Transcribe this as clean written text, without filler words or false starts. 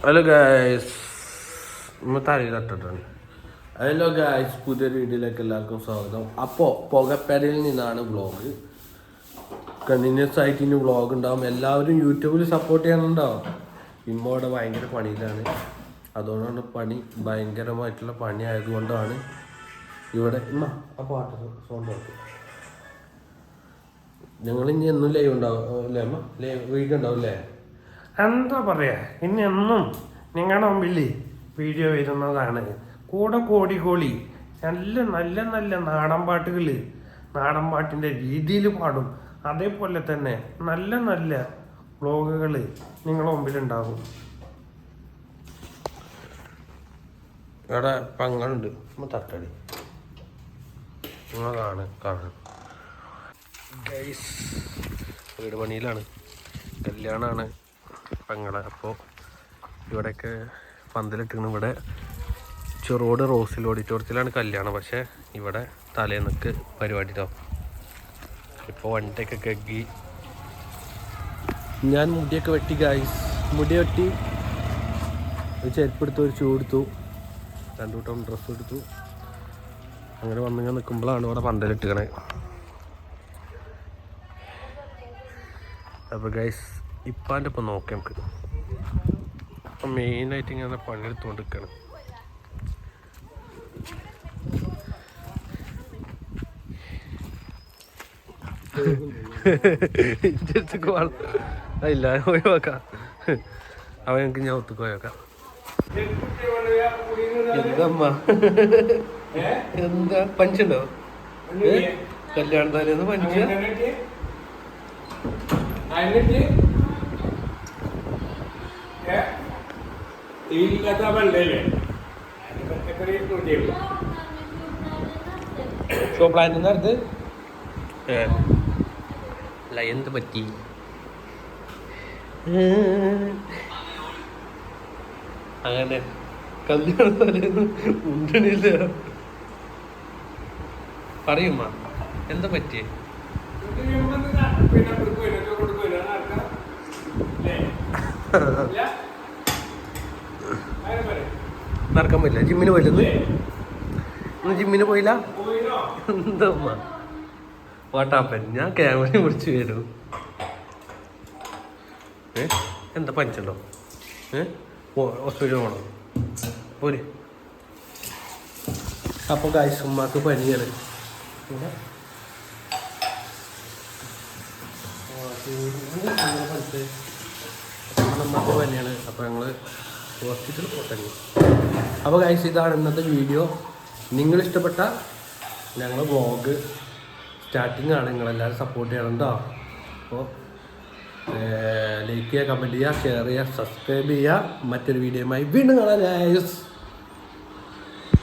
Hello guys, താഴെ തട്ടിട്ടാണ്. Hello guys, പുതിയൊരു വീഡിയോയിലേക്ക് എല്ലാവർക്കും സ്വാഗതം. അപ്പോൾ പുകപ്പരയിൽ നിന്നാണ് വ്ളോഗ്. കണ്ടിന്യൂസ് ആയിട്ട് ഇനി വ്ളോഗ് ഉണ്ടാവും. എല്ലാവരും യൂട്യൂബിൽ സപ്പോർട്ട് ചെയ്യാനുണ്ടാവും. ഇമ്മോടെ ഭയങ്കര പണിയിലാണ്. അതുകൊണ്ടാണ് ഭയങ്കരമായിട്ടുള്ള പണി ആയതുകൊണ്ടാണ് ഇവിടെ ആ പാട്ട് സൗണ്ട് വെക്കും. ഞങ്ങൾ ഇനി എന്നും ലൈവ് ഉണ്ടാവും അല്ലേ അമ്മ? ലൈവ് വീഡിയോ ഉണ്ടാവും അല്ലേ? എന്താ പറയാ, ഇനി എന്നും നിങ്ങളുടെ മുമ്പിൽ വീഡിയോ വരുന്നതാണ്. കൂടെ കോടി നല്ല നല്ല നല്ല നാടൻ പാട്ടുകൾ, നാടൻ പാട്ടിൻ്റെ രീതിയിൽ പാടും. അതേപോലെ തന്നെ നല്ല നല്ല വ്ളോഗുകൾ നിങ്ങളുടെ മുമ്പിലുണ്ടാകും. ഇവിടെ പങ്ങളുണ്ട്, തട്ടടി നിങ്ങളാണ് കാണുന്നത്. ഗൈസ്, വീട് പണിയിലാണ്, കല്യാണമാണ് പെങ്ങളെ. അപ്പോൾ ഇവിടെയൊക്കെ പന്തലിട്ടിരുന്നു. ഇവിടെ ചെറുകോട് റോസിൽ ഓഡിറ്റോറിയത്തിലാണ് കല്യാണം. പക്ഷേ ഇവിടെ തലേന്നൊക്കെ പരിപാടി ഇതാവും. ഇപ്പോൾ വണ്ടിയൊക്കെ കഴുകി ഞാൻ മുടിയൊക്കെ വെട്ടി ഗൈസ്. മുടി വെട്ടി ഒരു ചെരുപ്പെടുത്തു, ഒരു ഷൂ എടുത്തു, 2 കൂട്ടം ഡ്രസ്സ് എടുത്തു. അങ്ങനെ വന്നിങ്ങനെ നിൽക്കുമ്പോഴാണ് ഇവിടെ പന്തലിട്ടിക്കണേ. അപ്പോൾ ഗൈസ്, ഇപ്പാൻ്റെ ഇപ്പം നോക്കാം നമുക്ക്. അപ്പം മെയിനായിട്ട് ഇങ്ങനെ പണിയെടുത്തുകൊണ്ട് നിൽക്കണം. ഇല്ല, പോയി നോക്കാം. അവൻ എനിക്ക് ഞാൻ ഒത്തുക്ക് പോയി നോക്കാം. എന്തമ്മ, എന്താ പഞ്ചുണ്ടോ? കല്യാണ തലേന്ന് പഞ്ച ഷോ പ്ലാൻ അടുത്ത് അല്ല. എന്ത് പറ്റി? അങ്ങനെ കല്യാണ തലേന്ന് ഉണ്ടണില്ല. പറയുമ്മ, എന്താ പറ്റിയേ? നടക്കാൻ പോയില്ല? ജിമ്മിന് പോയില്ലെന്ന്? ഇന്ന് ജിമ്മിന് പോയില്ല? എന്താ വാട്ടാപ്പൻ, ഞാൻ ക്യാമറ പിടിച്ച് വരും. എന്താ പനിച്ചുണ്ടോ? ഹോസ്പിറ്റലിൽ പോകണോ? പോര്. അപ്പോൾ ഗായ്സ്, ഉമ്മാക്ക് പനിയാണ്. ഉമ്മാക്ക് പനിയാണ്. അപ്പോൾ ഞങ്ങൾ ഹോസ്പിറ്റലിൽ പോട്ടെ. അപ്പോൾ ഗായ്സ്, ഇതാണ് ഇന്നത്തെ വീഡിയോ. നിങ്ങളിഷ്ടപ്പെട്ട ഞങ്ങൾ വ്ളോഗ് സ്റ്റാർട്ടിങ് ആണ്. നിങ്ങളെല്ലാവരും സപ്പോർട്ട് ചെയ്യണം കേട്ടോ. അപ്പോൾ ലൈക്ക് ചെയ്യുക, കമൻറ്റ് ചെയ്യുക, ഷെയർ ചെയ്യുക, സബ്സ്ക്രൈബ് ചെയ്യുക. മറ്റൊരു വീഡിയോയുമായി വീണ്ടും കാണാം ഗായ്സ്.